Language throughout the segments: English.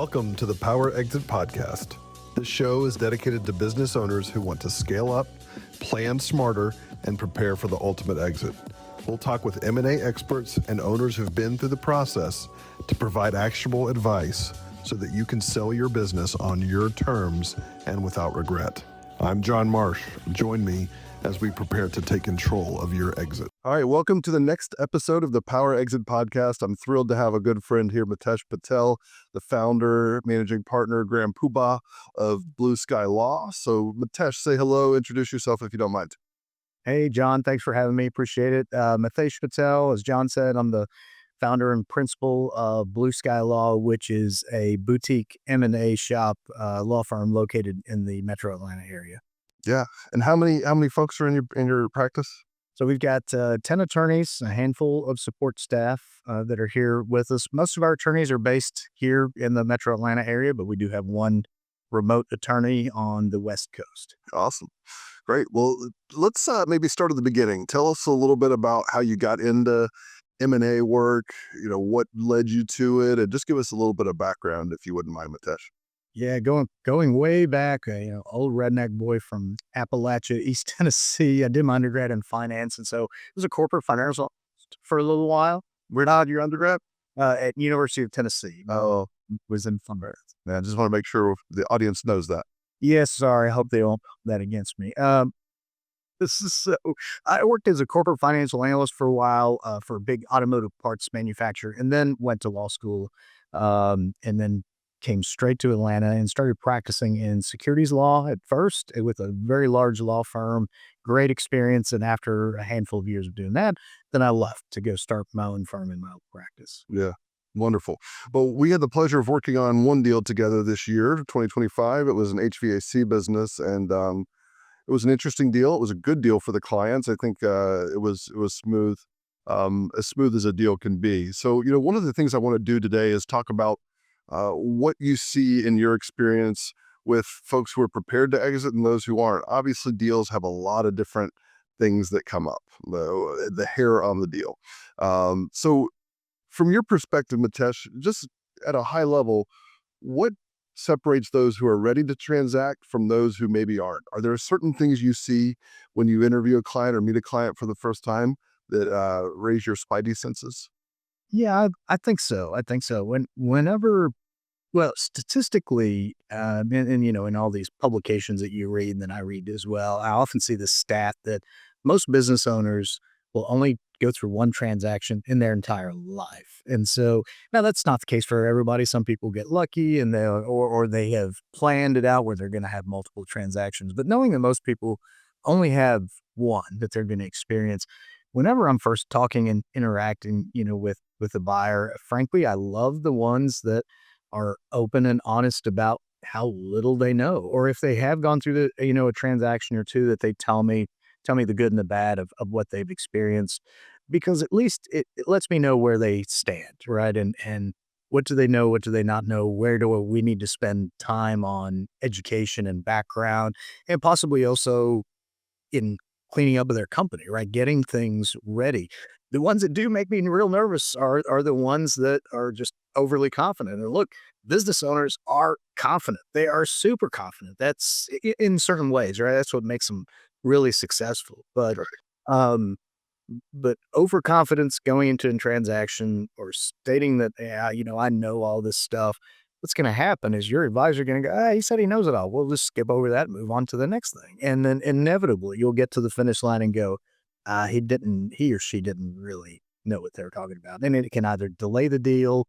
Welcome to the Power Exit Podcast. This show is dedicated to business owners who want to scale up, plan smarter, and prepare for the ultimate exit. We'll talk with M&A experts and owners who've been through the process to provide actionable advice so that you can sell your business on your terms and without regret. I'm John Marsh. Join me as we prepare to take control of your exit. All right, welcome to the next episode of the Power Exit Podcast. I'm thrilled to have a good friend here, Mitesh Patel, the founder, managing partner, grand poobah of Blue Sky Law. So Mitesh, say hello, introduce yourself if you don't mind. Hey, John, thanks for having me. Appreciate it. Mitesh Patel, as John said, I'm the founder and principal of Blue Sky Law, which is a boutique M&A shop law firm located in the Metro Atlanta area. Yeah, and how many folks are in your practice? So we've got 10 attorneys, a handful of support staff that are here with us. Most of our attorneys are based here in the Metro Atlanta area, but we do have one remote attorney on the West Coast. Awesome. Great. Well, let's maybe start at the beginning. Tell us a little bit about how you got into M&A work, what led you to it, and just give us a little bit of background if you wouldn't mind, Mitesh. Yeah, going way back, old redneck boy from Appalachia, East Tennessee. I did my undergrad in finance, and so it was a corporate finance for a little while. Where did your undergrad? At University of Tennessee. Oh, was in finance. Yeah, I just want to make sure the audience knows that. Yes, sorry. I hope they won't hold that against me. I worked as a corporate financial analyst for a while for a big automotive parts manufacturer, and then went to law school, and then came straight to Atlanta and started practicing in securities law at first with a very large law firm. Great experience. And after a handful of years of doing that, then I left to go start my own firm in my own practice. Yeah. Wonderful. Well, we had the pleasure of working on one deal together this year, 2025. It was an HVAC business, and it was an interesting deal. It was a good deal for the clients. I think it was smooth, as smooth as a deal can be. So, one of the things I want to do today is talk about what you see in your experience with folks who are prepared to exit and those who aren't. Obviously, deals have a lot of different things that come up, the hair on the deal. So from your perspective, Mitesh, just at a high level, what separates those who are ready to transact from those who maybe aren't? Are there certain things you see when you interview a client or meet a client for the first time that raise your spidey senses? Yeah, I think so. Well, statistically, and in all these publications that you read and that I read as well, I often see the stat that most business owners will only go through one transaction in their entire life. And so now that's not the case for everybody. Some people get lucky and or they have planned it out where they're going to have multiple transactions. But knowing that most people only have one that they're going to experience, whenever I'm first talking and interacting, with the buyer, frankly, I love the ones that are open and honest about how little they know, or if they have gone through a transaction or two, that they tell me the good and the bad of what they've experienced, because at least it lets me know where they stand, right? And what do they know? What do they not know? Where do we need to spend time on education and background, and possibly also in cleaning up of their company, right? Getting things ready. The ones that do make me real nervous are the ones that are just overly confident. And look, business owners are confident. They are super confident. That's in certain ways, right? That's what makes them really successful. But overconfidence going into a transaction or stating that, yeah, I know all this stuff, what's going to happen is your advisor going to go, he said he knows it all. We'll just skip over that and move on to the next thing. And then inevitably you'll get to the finish line and go, he or she didn't really know what they were talking about. And it can either delay the deal,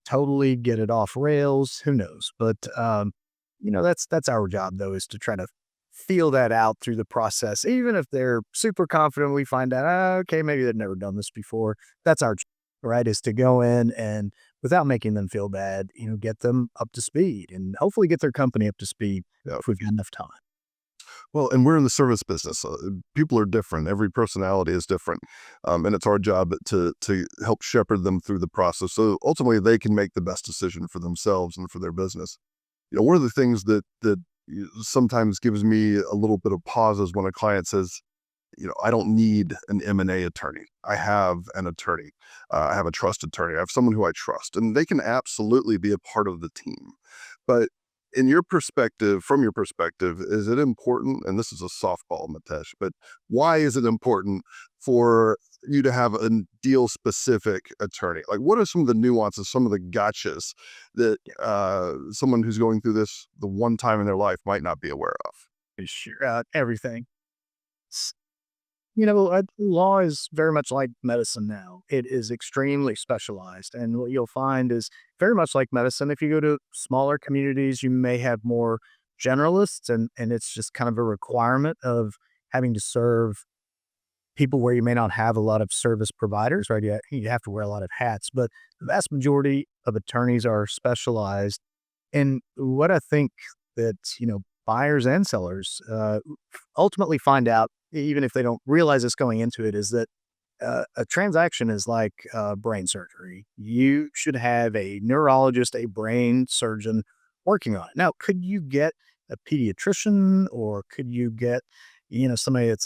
totally get it off rails, who knows? But, that's our job though, is to try to feel that out through the process. Even if they're super confident, we find out, okay, maybe they've never done this before. That's our job, right? Is to go in and, without making them feel bad, get them up to speed and hopefully get their company up to speed if we've got enough time. Well, and we're in the service business. People are different. Every personality is different. And it's our job to help shepherd them through the process. So ultimately they can make the best decision for themselves and for their business. One of the things that sometimes gives me a little bit of pause is when a client says, I don't need an M&A attorney. I have an attorney. I have a trusted attorney. I have someone who I trust, and they can absolutely be a part of the team. But in your perspective, from your perspective, is it important? And this is a softball, Mitesh, but why is it important for you to have a deal specific attorney? Like, what are some of the nuances, some of the gotchas that someone who's going through this the one time in their life might not be aware of? Sure, everything. S- law is very much like medicine now. It is extremely specialized. And what you'll find is very much like medicine. If you go to smaller communities, you may have more generalists, and it's just kind of a requirement of having to serve people where you may not have a lot of service providers, right? You have to wear a lot of hats, but the vast majority of attorneys are specialized. And what I think that, buyers and sellers ultimately find out, even if they don't realize it's going into it, is that a transaction is like brain surgery. You should have a neurologist, a brain surgeon working on it. Now, could you get a pediatrician, or could you get, somebody that's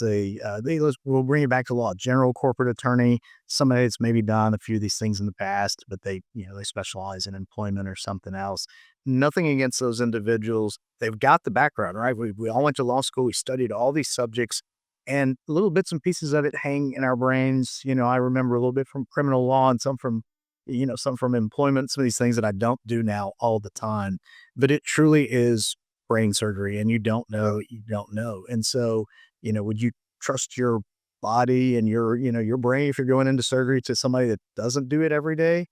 we'll bring it back to law, general corporate attorney, somebody that's maybe done a few of these things in the past, but they specialize in employment or something else. Nothing against those individuals. They've got the background, right? We all went to law school. We studied all these subjects, and little bits and pieces of it hang in our brains. I remember a little bit from criminal law and some from employment, some of these things that I don't do now all the time. But it truly is brain surgery, and you don't know, you don't know. And so, would you trust your body and your brain if you're going into surgery to somebody that doesn't do it every day?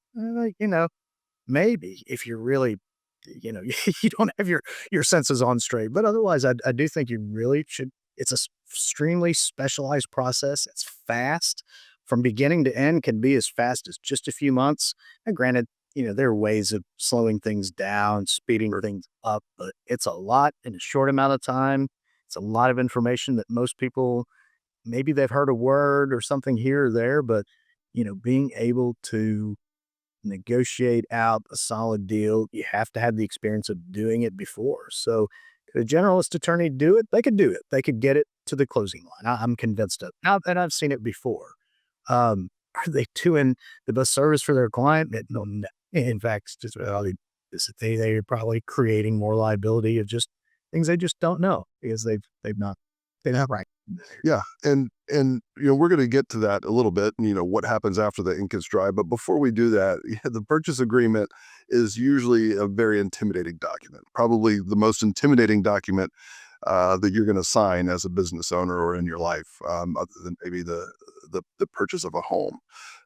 Maybe if you're really, you don't have your senses on straight. But otherwise, I do think you really should. It's a extremely specialized process. It's fast from beginning to end, can be as fast as just a few months. And granted, there are ways of slowing things down, speeding things up, but it's a lot in a short amount of time. It's a lot of information that most people, maybe they've heard a word or something here or there, but being able to negotiate out a solid deal, you have to have the experience of doing it before. So, could a generalist attorney do it? They could do it. They could get it to the closing line. I'm convinced of. Now, and I've seen it before. Are they doing the best service for their client? No, no. In fact, just they're probably creating more liability of just things they just don't know because they're not right. Yeah, and we're going to get to that a little bit. And, what happens after the ink is dry. But before we do that, the purchase agreement is usually a very intimidating document. Probably the most intimidating document that you're going to sign as a business owner or in your life, other than maybe the purchase of a home.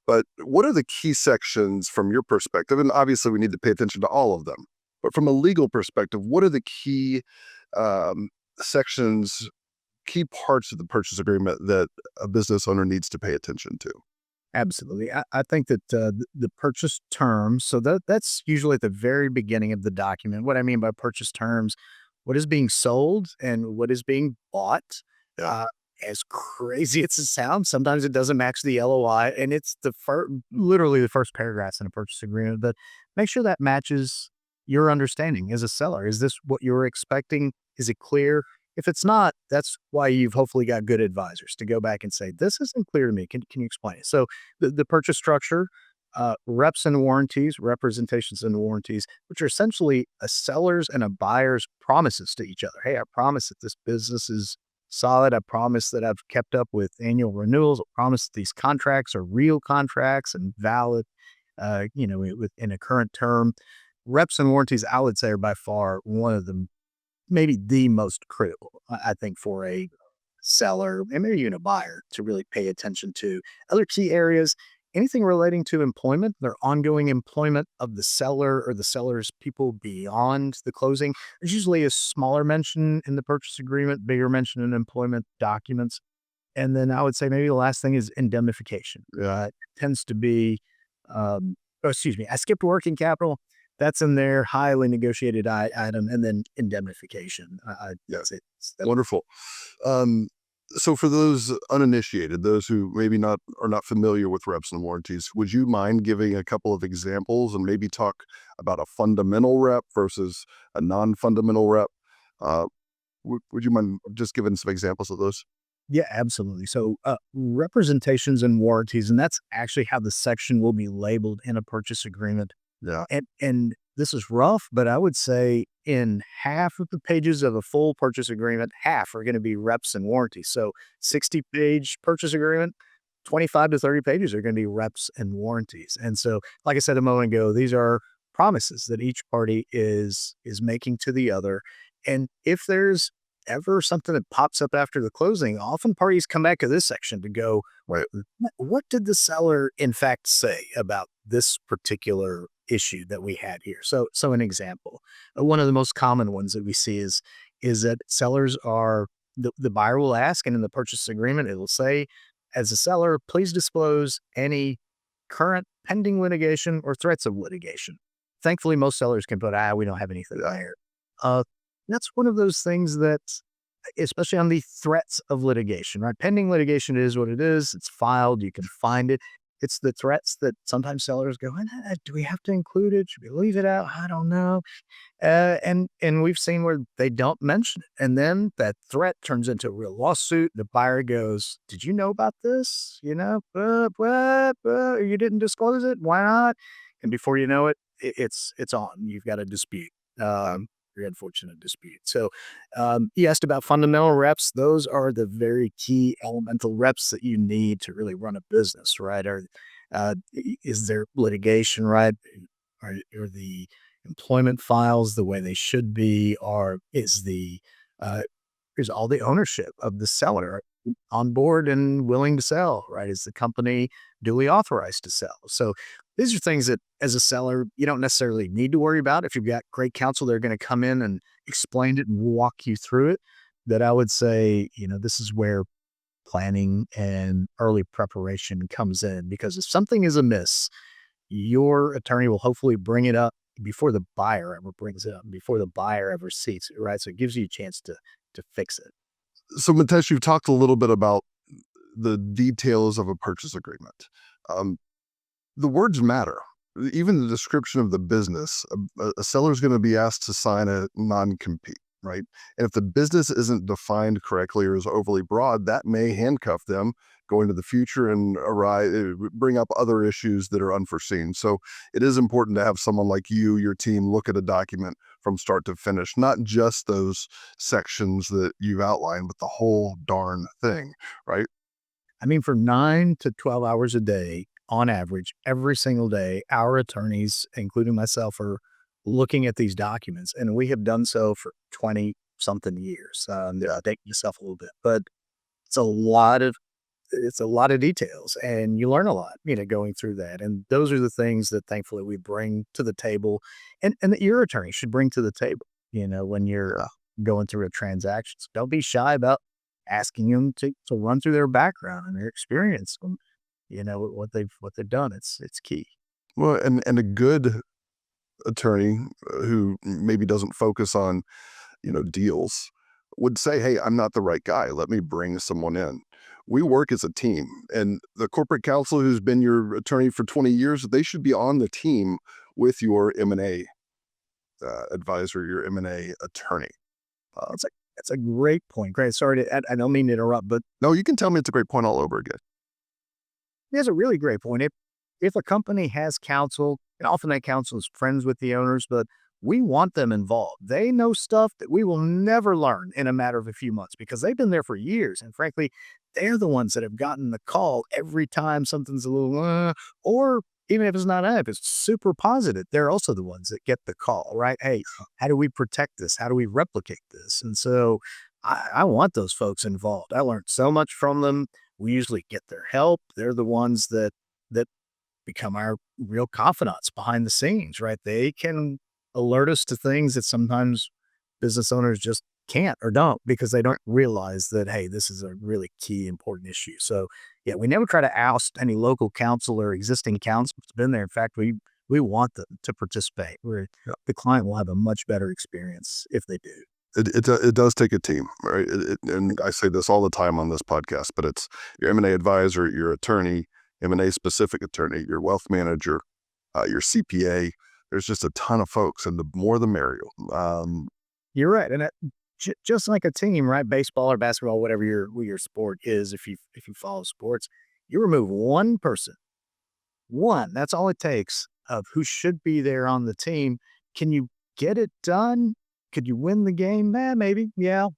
But what are the key sections from your perspective? And obviously, we need to pay attention to all of them. But from a legal perspective, what are the key sections, key parts of the purchase agreement that a business owner needs to pay attention to? Absolutely. I think that the purchase terms, so that's usually at the very beginning of the document. What I mean by purchase terms, what is being sold and what is being bought. Yeah. Uh, as crazy as it sounds, sometimes it doesn't match the LOI, and it's literally the first paragraphs in a purchase agreement. But make sure that matches your understanding as a seller. Is this what you were expecting? Is it clear? If it's not, that's why you've hopefully got good advisors to go back and say, this isn't clear to me. Can you explain it? So the purchase structure, reps and warranties, representations and warranties, which are essentially a seller's and a buyer's promises to each other. Hey, I promise that this business is solid. I promise that I've kept up with annual renewals. I promise that these contracts are real contracts and valid, within a current term. Reps and warranties, I would say, are by far one of the maybe the most critical, I think, for a seller and maybe even a buyer to really pay attention to. Other key areas, anything relating to employment, their ongoing employment of the seller or the seller's people beyond the closing. There's usually a smaller mention in the purchase agreement, bigger mention in employment documents. And then I would say maybe the last thing is indemnification. It tends to be, excuse me, I skipped working capital. That's in there, highly negotiated item, and then indemnification. Yes. That's Wonderful. Um, so for those uninitiated, those who maybe not are not familiar with reps and warranties, would you mind giving a couple of examples and maybe talk about a fundamental rep versus a non-fundamental rep? Uh, would you mind just giving some examples of those? Yeah, absolutely. So, representations and warranties, and that's actually how the section will be labeled in a purchase agreement. Yeah. And this is rough, but I would say in half of the pages of a full purchase agreement, half are going to be reps and warranties. So, 60-page purchase agreement, 25 to 30 pages are going to be reps and warranties. And so, like I said a moment ago, these are promises that each party is making to the other. And if there's ever something that pops up after the closing, often parties come back to this section to go, Right. what did the seller in fact say about this particular issue that we had here? So an example, one of the most common ones that we see is that sellers are the buyer will ask, and in the purchase agreement, it will say, as a seller, please disclose any current pending litigation or threats of litigation. Thankfully, most sellers can put, we don't have anything there. Uh, that's one of those things that, especially on the threats of litigation, right? Pending litigation is what it is. It's filed. You can find it. It's the threats that sometimes sellers go, do we have to include it? Should we leave it out? I don't know. And we've seen where they don't mention it. And then that threat turns into a real lawsuit. The buyer goes, did you know about this? You didn't disclose it. Why not? And before you know it, it's on. You've got a dispute. Very unfortunate dispute. So you asked about fundamental reps. Those are the very key elemental reps that you need to really run a business, right? Is there litigation, right? Are the employment files the way they should be? Or uh, is all the ownership of the seller on board and willing to sell, right? Is the company duly authorized to sell? So these are things that as a seller, you don't necessarily need to worry about. If you've got great counsel, they're going to come in and explain it and walk you through it. That I would say, this is where planning and early preparation comes in, because if something is amiss, your attorney will hopefully bring it up before the buyer ever brings it up, before the buyer ever sees it, right? So it gives you a chance to fix it. So, Mitesh, you've talked a little bit about the details of a purchase agreement. Um, the words matter. Even the description of the business, a seller is going to be asked to sign a non-compete, right? And if the business isn't defined correctly or is overly broad, that may handcuff them going to the future and bring up other issues that are unforeseen. So it is important to have someone like you, your team, look at a document from start to finish, not just those sections that you've outlined, but the whole darn thing, right? I mean, for 9 to 12 hours a day, on average, every single day, our attorneys, including myself, are looking at these documents, and we have done so for 20 something years. Dating myself a little bit, but it's a lot of it's a lot of details, and you learn a lot, going through that. And those are the things that thankfully we bring to the table, and that your attorney should bring to the table. When you're going through a transaction, so don't be shy about asking them to run through their background and their experience, what they've done. It's key. Well, and a good attorney who maybe doesn't focus on deals would say, hey, I'm not the right guy, let me bring someone in. We work as a team, and the corporate counsel who's been your attorney for 20 years, they should be on the team with your M&A advisor, your M&A attorney. That's a great point. Great. Sorry I don't mean to interrupt, but No, you can tell me it's a great point all over again. it's a really great point. If a company has counsel, and often that counsel is friends with the owners, but we want them involved. They know stuff that we will never learn in a matter of a few months because they've been there for years. And frankly, they're the ones that have gotten the call every time something's a little, or even if it's not, if it's super positive, they're also the ones that get the call, right? Hey, how do we protect this? How do we replicate this? And so I want those folks involved. I learned so much from them. We usually get their help. They're the ones that become our real confidants behind the scenes, right? They can alert us to things that sometimes business owners just can't or don't because they don't realize that, hey, this is a really key, important issue. So, yeah, we never try to oust any local counsel or existing counsel that's been there. In fact, we want them to participate. The client will have a much better experience if they do. It does take a team, right? And I say this all the time on this podcast, but it's your M&A advisor, your attorney, M&A specific attorney, your wealth manager, your CPA. There's just a ton of folks, and the more the merrier. You're right. And Just like a team, right? Baseball or basketball, whatever your sport is, if you follow sports, you remove one person, one. That's all it takes of who should be there on the team. Can you get it done? Could you win the game? Maybe. Yeah,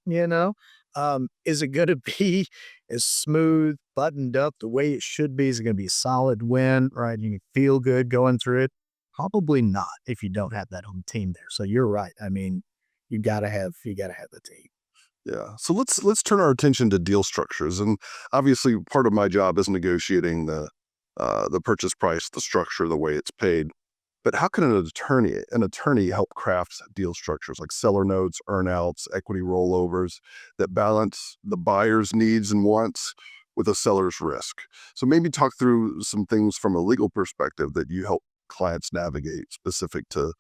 is it going to be as smooth, buttoned up the way it should be? Is it going to be a solid win? Right? You can feel good going through it. Probably not if you don't have that home team there. So you're right. I mean, you gotta have the team. Yeah. So let's turn our attention to deal structures, and obviously, part of my job is negotiating the purchase price, the structure, the way it's paid. But how can an attorney help craft deal structures like seller notes, earnouts, equity rollovers that balance the buyer's needs and wants with a seller's risk? So maybe talk through some things from a legal perspective that you help clients navigate specific to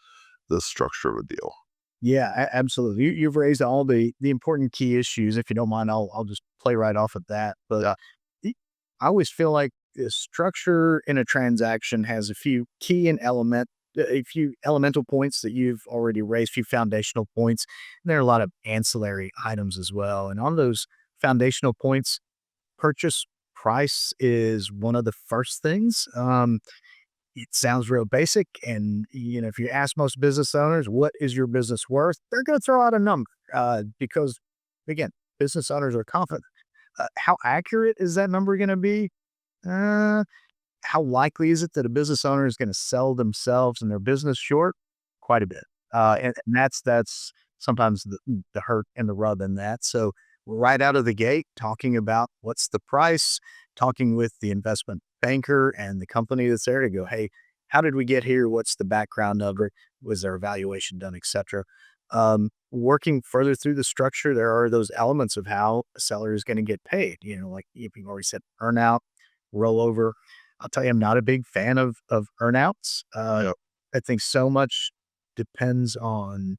the structure of a deal. Yeah, absolutely. You've raised all the important key issues. If you don't mind, I'll just play right off of that. But Yeah. y- I always feel like the structure in a transaction has a few key and a few elemental points that you've already raised, a few foundational points. And there are a lot of ancillary items as well. And on those foundational points, purchase price is one of the first things. It sounds real basic, and, if you ask most business owners, "What is your business worth?" They're gonna throw out a number, because, again, business owners are confident. How accurate is that number gonna be? Uh, how likely is it that a business owner is gonna sell themselves and their business short? Quite a bit. And that's sometimes the hurt and the rub in that. So, right out of the gate, talking about what's the price, talking with the investment banker and the company that's there to go, "Hey, how did we get here? What's the background of it? Was there evaluation done, etcetera?" Working further through the structure, there are those elements of how a seller is gonna get paid, like you've already said, earnout, rollover. I'll tell you, I'm not a big fan of earnouts. Yeah. I think so much depends on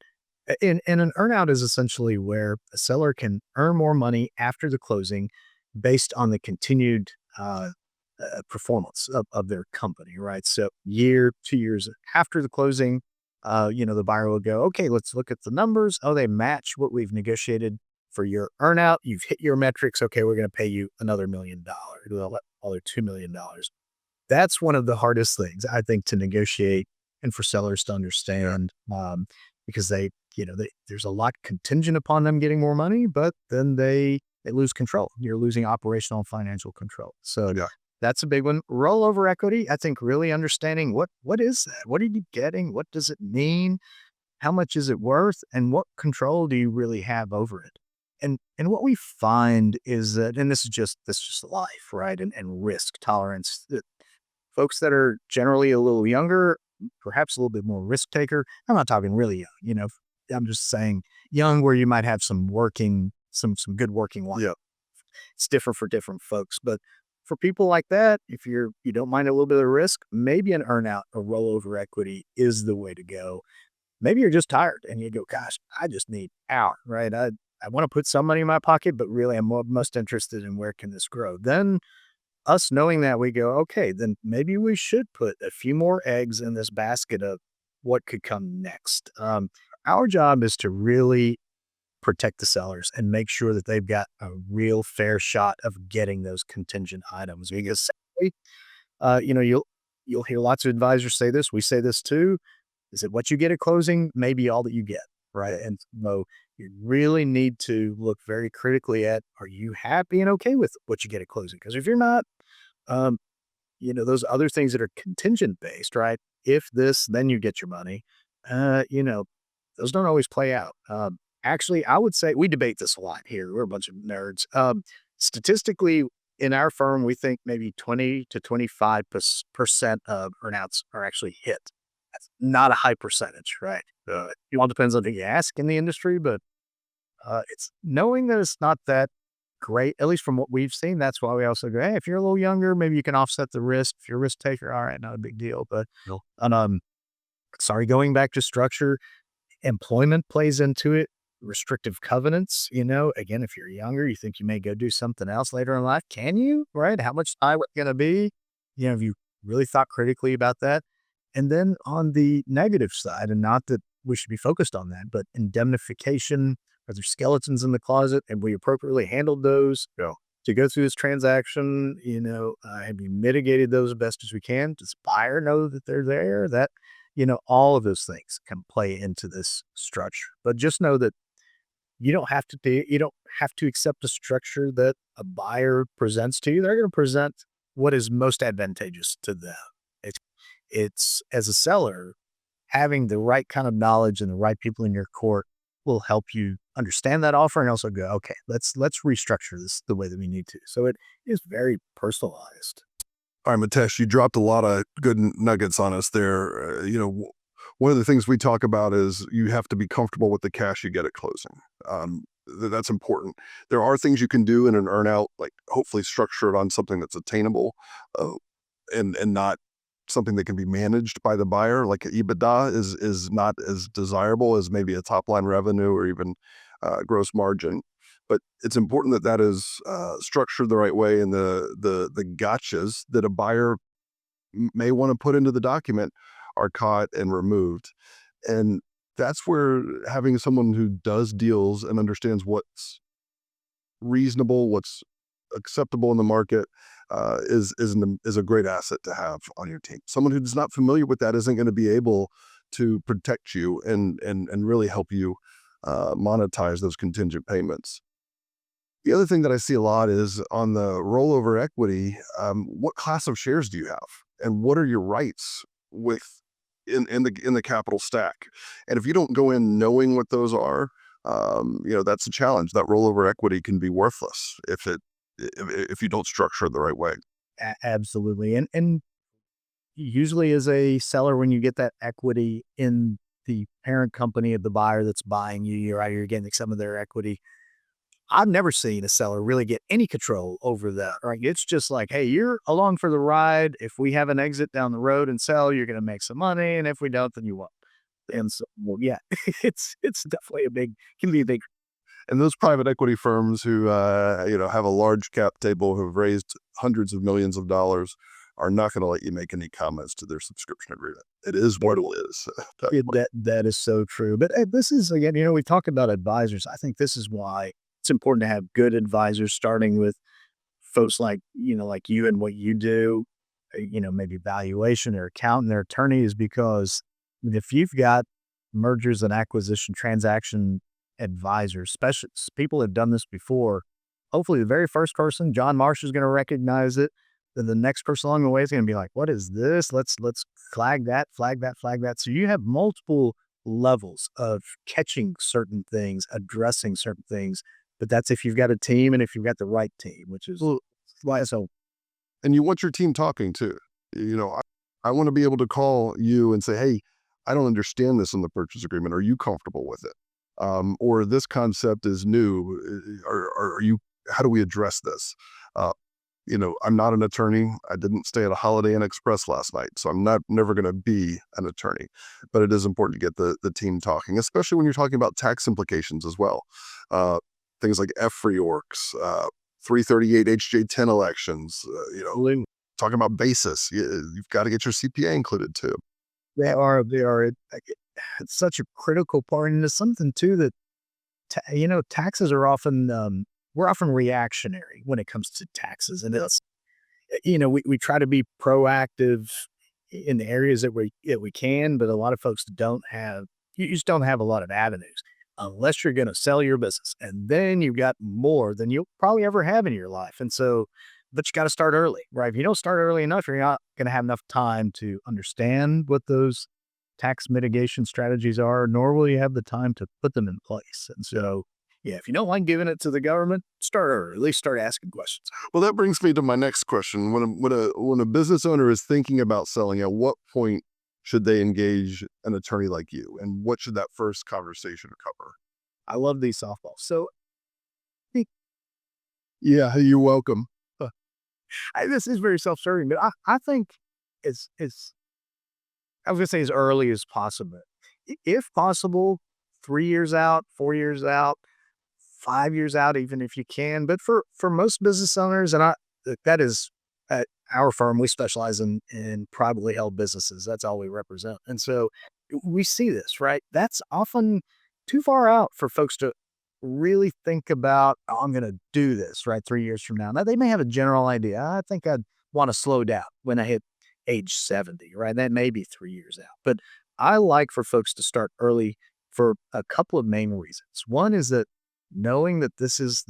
and an earnout is essentially where a seller can earn more money after the closing based on the continued performance of their company, right? So year, 2 years after the closing, the buyer will go, okay, let's look at the numbers. Oh, they match what we've negotiated for your earnout. You've hit your metrics. Okay, we're going to pay you another $1 million, another $2 million. That's one of the hardest things I think to negotiate and for sellers to understand, because there's a lot contingent upon them getting more money, but then they lose control. You're losing operational and financial control. So Yeah. that's a big one. Rollover equity, I think really understanding what is that? What are you getting? What does it mean? How much is it worth? And what control do you really have over it? And what we find is that, and this is just life, right? And risk tolerance. Folks that are generally a little younger, perhaps a little bit more risk taker. I'm not talking really young, I'm just saying young where you might have some good working life. Yeah. It's different for different folks, but for people like that, if you don't mind a little bit of risk, maybe an earnout or rollover equity is the way to go. Maybe you're just tired and you go, gosh, I just need out, right? I want to put some money in my pocket, but really I'm most interested in where can this grow. Then us knowing that, we go, okay, then maybe we should put a few more eggs in this basket of what could come next. Our job is to really protect the sellers and make sure that they've got a real fair shot of getting those contingent items. Because sadly, you'll hear lots of advisors say this. We say this too. Is that what you get at closing? Maybe all that you get, right? And so you really need to look very critically at: are you happy and okay with what you get at closing? Because if you're not, um, those other things that are contingent based, right? If this, then you get your money. Uh, you know, those don't always play out. Actually, I would say we debate this a lot here. We're a bunch of nerds. Statistically, in our firm, we think maybe 20 to 25% of earnouts are actually hit. That's not a high percentage, right? It all depends on who you ask in the industry, but it's knowing that it's not that great, at least from what we've seen. That's why we also go, hey, if you're a little younger, maybe you can offset the risk. If you're a risk taker, all right, not a big deal. But No. and, sorry, going back to structure, employment plays into it. Restrictive covenants, again, if you're younger, you think you may go do something else later in life. Can you? Right? How much time it's going to be? Have you really thought critically about that? And then on the negative side, and not that we should be focused on that, but indemnification Are there skeletons in the closet? Have we appropriately handled those? Yeah. To go through this transaction, have you mitigated those as best as we can? Does the buyer know that they're there? All of those things can play into this structure. But just know that you don't have to accept the structure that a buyer presents to you. They're going to present what is most advantageous to them. It's as a seller, having the right kind of knowledge and the right people in your court will help you understand that offer and also go, okay, let's restructure this the way that we need to. So it is very personalized. All right, Mitesh, you dropped a lot of good nuggets on us there. One of the things we talk about is you have to be comfortable with the cash you get at closing. That's important. There are things you can do in an earnout, like hopefully structure it on something that's attainable, uh, and not something that can be managed by the buyer. Like EBITDA is not as desirable as maybe a top line revenue or even gross margin. But it's important that that is structured the right way, and the gotchas that a buyer may want to put into the document are caught and removed. And that's where having someone who does deals and understands what's reasonable, what's acceptable in the market, is a great asset to have on your team. Someone who's not familiar with that isn't going to be able to protect you and really help you monetize those contingent payments. The other thing that I see a lot is on the rollover equity. What class of shares do you have, and what are your rights with in the capital stack? And if you don't go in knowing what those are, that's a challenge. That rollover equity can be worthless if you don't structure it the right way. Absolutely. And usually as a seller, when you get that equity in the parent company of the buyer that's buying you, you're getting some of their equity. I've never seen a seller really get any control over that, right? It's just like, hey, you're along for the ride. If we have an exit down the road and sell, you're going to make some money. And if we don't, then you won't. And so, well, yeah, it's definitely can be a big. And those private equity firms who have a large cap table, who have raised hundreds of millions of dollars, are not going to let you make any comments to their subscription agreement. It is what it is. That is so true. But this is, again, we talk about advisors. I think this is why it's important to have good advisors, starting with folks like you and what you do, maybe valuation or accountant or attorney, is because if you've got mergers and acquisition transaction advisors, specialists, people have done this before, hopefully the very first person, John Marsh, is going to recognize it. Then the next person along the way is going to be like, what is this? Let's flag that, flag that, flag that. So you have multiple levels of catching certain things, addressing certain things. But that's if you've got a team and if you've got the right team, which is Well, why so. and you want your team talking too. I want to be able to call you and say, hey, I don't understand this in the purchase agreement. Are you comfortable with it? Or this concept is new. Are you? How do we address this? Uh, I'm not an attorney. I didn't stay at a Holiday Inn Express last night, so I'm never going to be an attorney. But it is important to get the team talking, especially when you're talking about tax implications as well. Things like F reorgs, 338 HJ10 elections. Talking about basis. You've got to get your CPA included too. It's such a critical part, and it's something too that taxes are often we're often reactionary when it comes to taxes, and it's we try to be proactive in the areas that we can, but a lot of folks don't have. You just don't have a lot of avenues unless you're going to sell your business, and then you've got more than you'll probably ever have in your life, and so. But you got to start early, right? If you don't start early enough, you're not going to have enough time to understand what those tax mitigation strategies are, nor will you have the time to put them in place. And so, yeah, if you don't like giving it to the government, start early, at least start asking questions. Well, that brings me to my next question. When a business owner is thinking about selling, at what point should they engage an attorney like you, and what should that first conversation cover? I love these softballs. So, Yeah, you're welcome. this is very self-serving, but I think it's I was gonna say as early as possible. If possible, 3 years out, 4 years out, 5 years out, even if you can. But for most business owners, and that is at our firm, we specialize in privately held businesses. That's all we represent. And so we see this, right? That's often too far out for folks to really think about, oh, I'm going to do this right 3 years from now. Now, they may have a general idea. I think I'd want to slow down when I hit age 70, right? That may be 3 years out. But I like for folks to start early for a couple of main reasons. One is that knowing that this is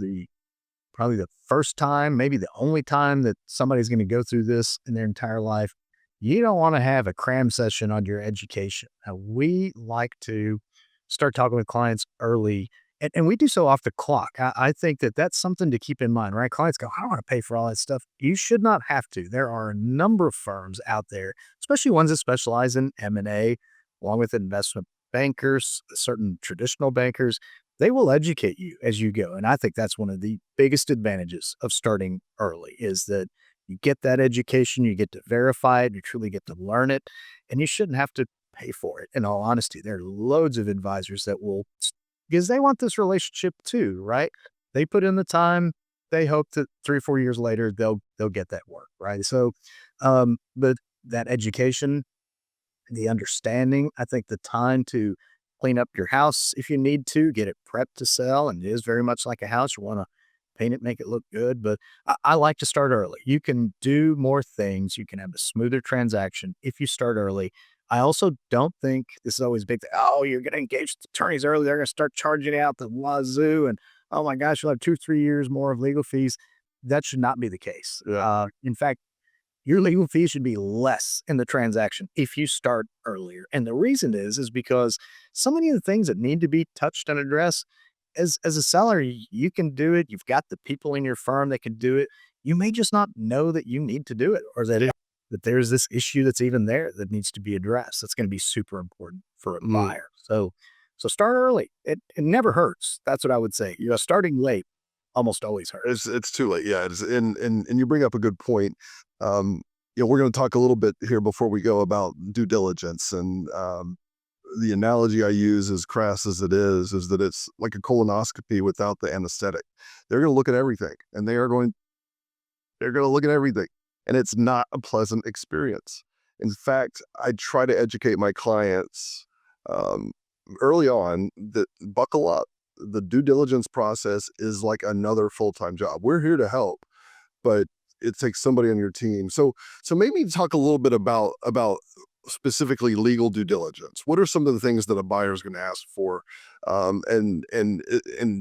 probably the first time, maybe the only time that somebody's going to go through this in their entire life, you don't want to have a cram session on your education. Now, we like to start talking with clients early, and we do so off the clock. I think that that's something to keep in mind, right? Clients go, I don't want to pay for all that stuff. You should not have to. There are a number of firms out there, especially ones that specialize in M&A, along with investment bankers, certain traditional bankers. They will educate you as you go. And I think that's one of the biggest advantages of starting early is that you get that education, you get to verify it, you truly get to learn it, and you shouldn't have to pay for it. In all honesty, there are loads of advisors that will, because they want this relationship too, right? They put in the time. They hope that 3 or 4 years later they'll get that work, right? So, but that education, the understanding, I think the time to clean up your house if you need to, get it prepped to sell, and it is very much like a house. You want to paint it, make it look good, but I like to start early. You can do more things. You can have a smoother transaction if you start early. I also don't think this is always a big thing. Oh, you're going to engage attorneys early. They're going to start charging out the wazoo. And oh my gosh, you'll have 2, 3 years more of legal fees. That should not be the case. Yeah. In fact, your legal fees should be less in the transaction if you start earlier. And the reason is because so many of the things that need to be touched and addressed, as a seller, you can do it. You've got the people in your firm that can do it. You may just not know that you need to do it, or that there's this issue that's even there that needs to be addressed. That's going to be super important for a Mm. buyer. So start early. It never hurts. That's what I would say. Starting late almost always hurts. It's too late. Yeah, it's and you bring up a good point. We're going to talk a little bit here before we go about due diligence, and the analogy I use, as crass as it is that it's like a colonoscopy without the anesthetic. They're going to look at everything, and they're going to look at everything, and it's not a pleasant experience. In fact, I try to educate my clients um, early on that buckle up. The due diligence process is like another full-time job. We're here to help, but it takes somebody on your team. So maybe talk a little bit about specifically legal due diligence. What are some of the things that a buyer is going to ask for? And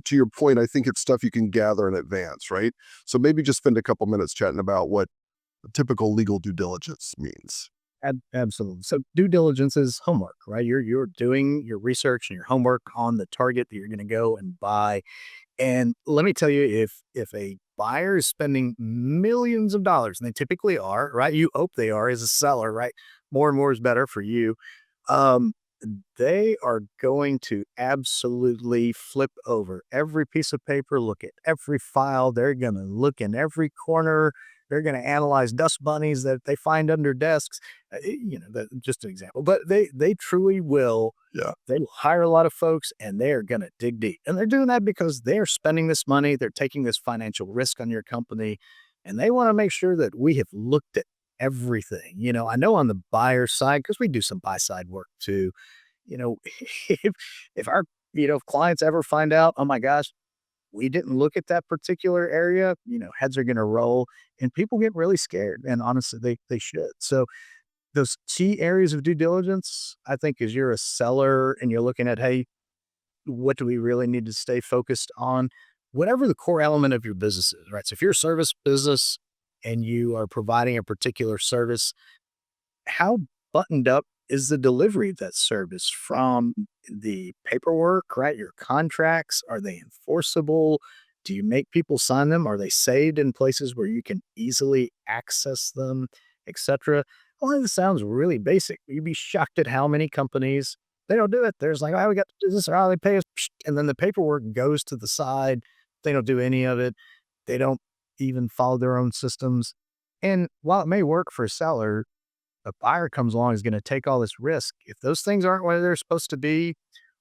to your point, I think it's stuff you can gather in advance, right? So maybe just spend a couple minutes chatting about what typical legal due diligence means. Absolutely. So due diligence is homework, right? You're doing your research and your homework on the target that you're going to go and buy. And let me tell you, if a buyer is spending millions of dollars, and they typically are, right? You hope they are as a seller, right? More and more is better for you. Um, they are going to absolutely flip over every piece of paper, look at every file. They're going to look in every corner. They're going to analyze dust bunnies that they find under desks. Just an example, but they truly will. Yeah. They will hire a lot of folks, and they are going to dig deep. And they're doing that because they're spending this money. They're taking this financial risk on your company, and they want to make sure that we have looked at everything. I know on the buyer side, because we do some buy side work too. You know, if our clients ever find out, oh my gosh, we didn't look at that particular area, heads are going to roll, and people get really scared. And honestly, they should. So those key areas of due diligence, I think, as you're a seller and you're looking at, hey, what do we really need to stay focused on? Whatever the core element of your business is, right? So if you're a service business and you are providing a particular service, how buttoned up is the delivery of that service from the paperwork, right? Your contracts, are they enforceable? Do you make people sign them? Are they saved in places where you can easily access them, etc.? Well, this sounds really basic. You'd be shocked at how many companies they don't do it. There's like, oh, we got to do this, or oh, they pay us, and then the paperwork goes to the side. They don't do any of it. They don't even follow their own systems. And while it may work for a seller, a buyer comes along is going to take all this risk. If those things aren't where they're supposed to be,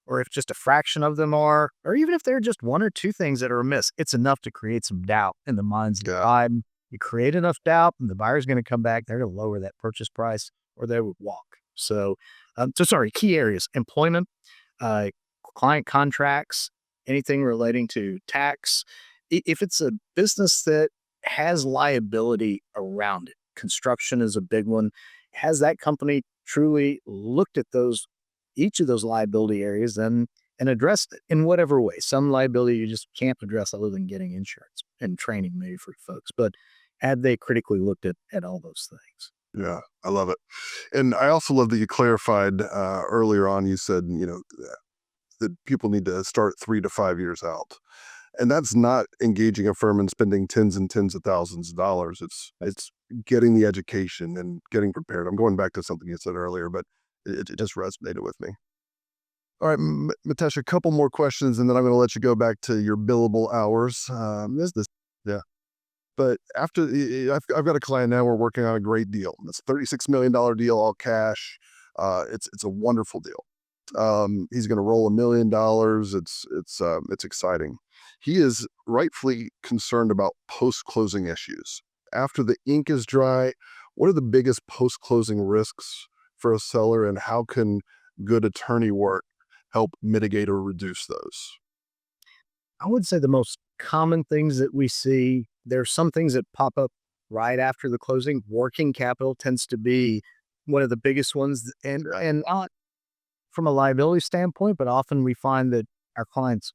or if just a fraction of them are, or even if they're just one or two things that are amiss, it's enough to create some doubt in the minds of the Yeah. buyer. You create enough doubt, and the buyer's going to come back. They're going to lower that purchase price, or they would walk. So, sorry. Key areas: employment, uh, client contracts, anything relating to tax. If it's a business that has liability around it, construction is a big one. Has that company truly looked at each of those liability areas and addressed it in whatever way? Some liability you just can't address other than getting insurance and training maybe for folks. But had they critically looked at all those things? Yeah, I love it. And I also love that you clarified earlier on, you said, that people need to start 3 to 5 years out. And that's not engaging a firm and spending tens and tens of thousands of dollars. It's getting the education and getting prepared. I'm going back to something you said earlier, but it just resonated with me. All right, Mitesh, a couple more questions, and then I'm going to let you go back to your billable hours. Yeah. But after I've got a client now, we're working on a great deal. It's a $36 million deal, all cash. It's a wonderful deal. He's going to roll $1 million. It's exciting. He is rightfully concerned about post-closing issues. After the ink is dry, what are the biggest post-closing risks for a seller, and how can good attorney work help mitigate or reduce those? I would say the most common things that we see, there's some things that pop up right after the closing. Working capital tends to be one of the biggest ones, and not from a liability standpoint, but often we find that our clients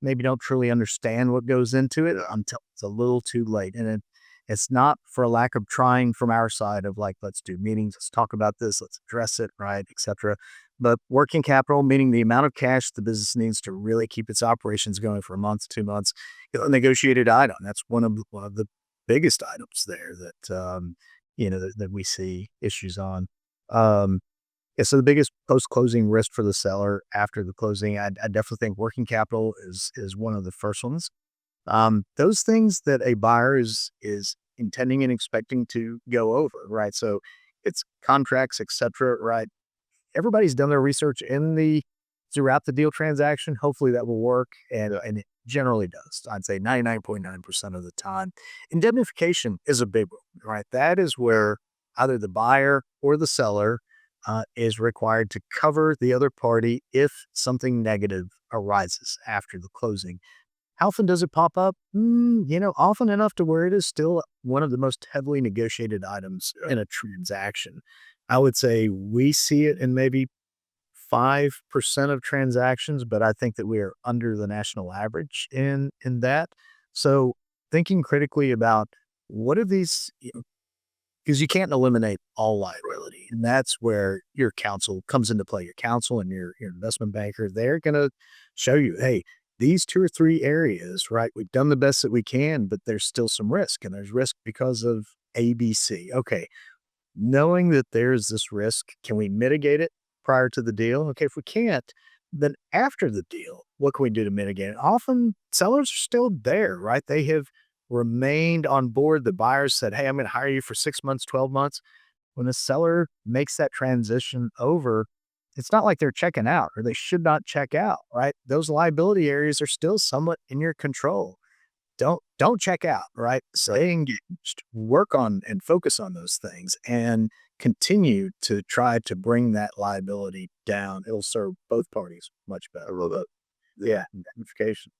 maybe don't truly understand what goes into it until it's a little too late. And it's not for a lack of trying from our side of like, let's do meetings, let's talk about this, let's address it, right, etc. But working capital, meaning the amount of cash the business needs to really keep its operations going for a month, 2 months, a negotiated item. That's one of the biggest items there that we see issues on. Um, yeah, so the biggest post-closing risk for the seller after the closing, I definitely think working capital is one of the first ones. Those things that a buyer is intending and expecting to go over, right? So it's contracts, etc., right? Everybody's done their research throughout the deal transaction. Hopefully that will work, and it generally does. I'd say 99.9% of the time. Indemnification is a big one, right? That is where either the buyer or the seller is required to cover the other party if something negative arises after the closing. How often does it pop up? Often enough to where it is still one of the most heavily negotiated items in a transaction. I would say we see it in maybe 5% of transactions, but I think that we are under the national average in that. So thinking critically about what are these, because you can't eliminate all liability. And that's where your counsel comes into play. Your counsel and your investment banker, they're going to show you, hey, these 2 or 3 areas, right? We've done the best that we can, but there's still some risk, and there's risk because of ABC. Okay. Knowing that there's this risk, can we mitigate it prior to the deal? Okay. If we can't, then after the deal, what can we do to mitigate it? Often sellers are still there, right? They have remained on board. The buyers said, hey, I'm going to hire you for 6 months, 12 months. When the seller makes that transition over, it's not like they're checking out, or they should not check out, right? Those liability areas are still somewhat in your control. Don't check out, right? Stay engaged, work on and focus on those things, and continue to try to bring that liability down. It'll serve both parties much I better. love that. Yeah, indemnification.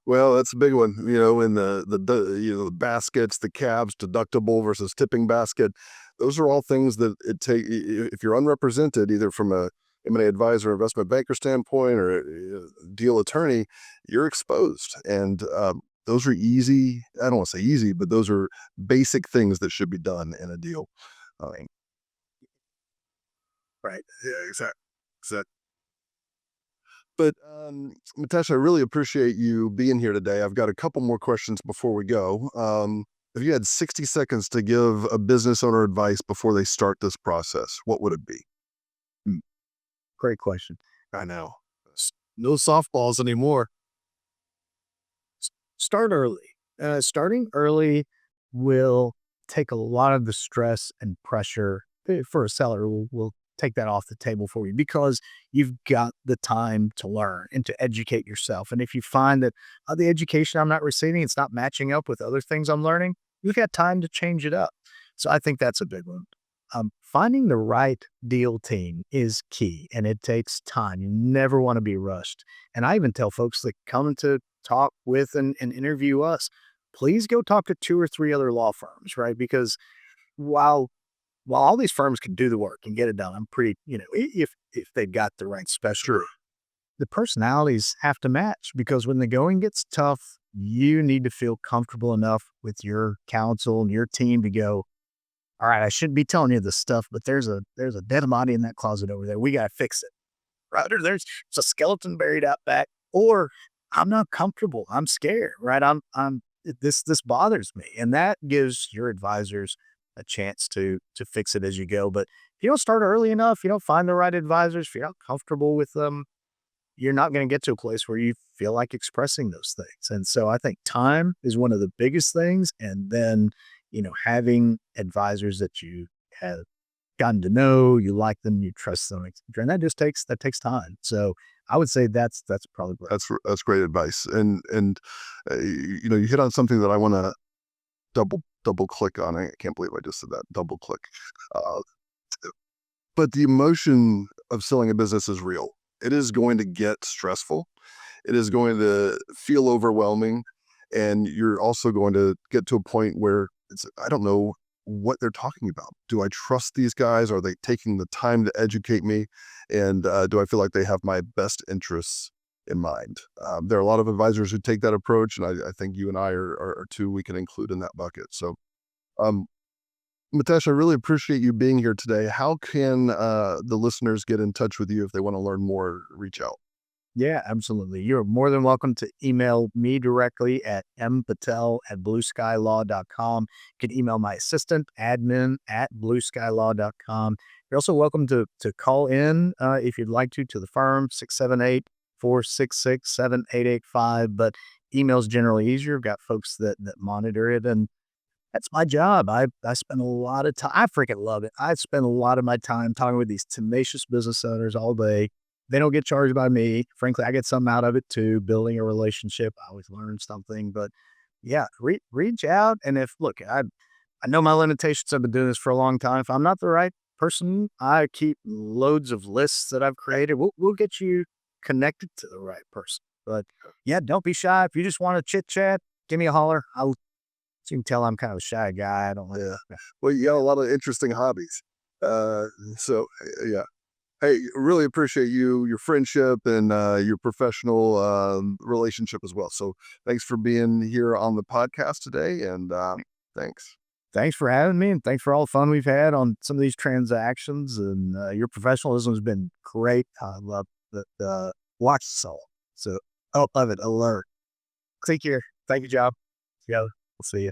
Well, that's a big one, in the baskets, the cabs, deductible versus tipping basket. Those are all things that if you're unrepresented, either from a M&A advisor, investment banker standpoint, or a deal attorney, you're exposed. And those are easy. I don't want to say easy, but those are basic things that should be done in a deal. Um, Right. yeah, exactly. But Mitesh, I really appreciate you being here today. I've got a couple more questions before we go. If you had 60 seconds to give a business owner advice before they start this process, what would it be? Hmm, Great question. I know. No softballs anymore. Start early. Starting early will take a lot of the stress and pressure for a seller. Will take that off the table for you because you've got the time to learn and to educate yourself. And if you find that the education I'm not receiving, it's not matching up with other things I'm learning, you've got time to change it up. So I think that's a big one. Finding the right deal team is key, and it takes time. You never want to be rushed. And I even tell folks that come to talk with and interview us, please go talk to 2 or 3 other law firms, right? Because while all these firms can do the work and get it done, I'm pretty, if they've got the right Sure. specialty, the personalities have to match because when the going gets tough, you need to feel comfortable enough with your counsel and your team to go, all right, I shouldn't be telling you this stuff, but there's a dead body in that closet over there. We got to fix it. Right? Or there's a skeleton buried out back, or I'm not comfortable. I'm scared, right? This bothers me. And that gives your advisors a chance to fix it as you go. But if you don't start early enough, you don't find the right advisors, if you're not comfortable with them, you're not going to get to a place where you feel like expressing those things. And so I think time is one of the biggest things. And then, having advisors that you have gotten to know, you like them, you trust them, et cetera. And that takes time. So I would say that's probably great. That's great advice. And you hit on something that I want to double click on. I can't believe I just said that. Double click. Uh, but the emotion of selling a business is real. It is going to get stressful. It is going to feel overwhelming. And you're also going to get to a point where I don't know what they're talking about. Do I trust these guys? Are they taking the time to educate me? And do I feel like they have my best interests in mind? There are a lot of advisors who take that approach, and I think you and I are two we can include in that bucket. So, um, Mitesh, I really appreciate you being here today. How can the listeners get in touch with you if they want to learn more, reach out? Yeah, absolutely. You're more than welcome to email me directly at mpatel@blueskylaw.com. You can email my assistant, admin@blueskylaw.com. You're also welcome to call in if you'd like to the firm, 678-466-7885. But email's generally easier. I've got folks that monitor it, and that's my job. I spend a lot of time. I freaking love it. I spend a lot of my time talking with these tenacious business owners all day. They don't get charged by me. Frankly, I get something out of it too, building a relationship. I always learn something. But yeah, reach out. And look, I know my limitations. I've been doing this for a long time. If I'm not the right person, I keep loads of lists that I've created. We'll get you connected to the right person. But yeah, don't be shy. If you just want to chit chat, give me a holler. You can tell I'm kind of a shy guy. I don't like. Yeah. Well, you got a lot of interesting hobbies. So yeah. Hey, really appreciate your friendship, and your professional relationship as well. So thanks for being here on the podcast today, and thanks. Thanks for having me, and thanks for all the fun we've had on some of these transactions. And your professionalism has been great. I love the watch soul. So I love it. Alert. Take care. Thank you, Job. Yeah, we'll see you.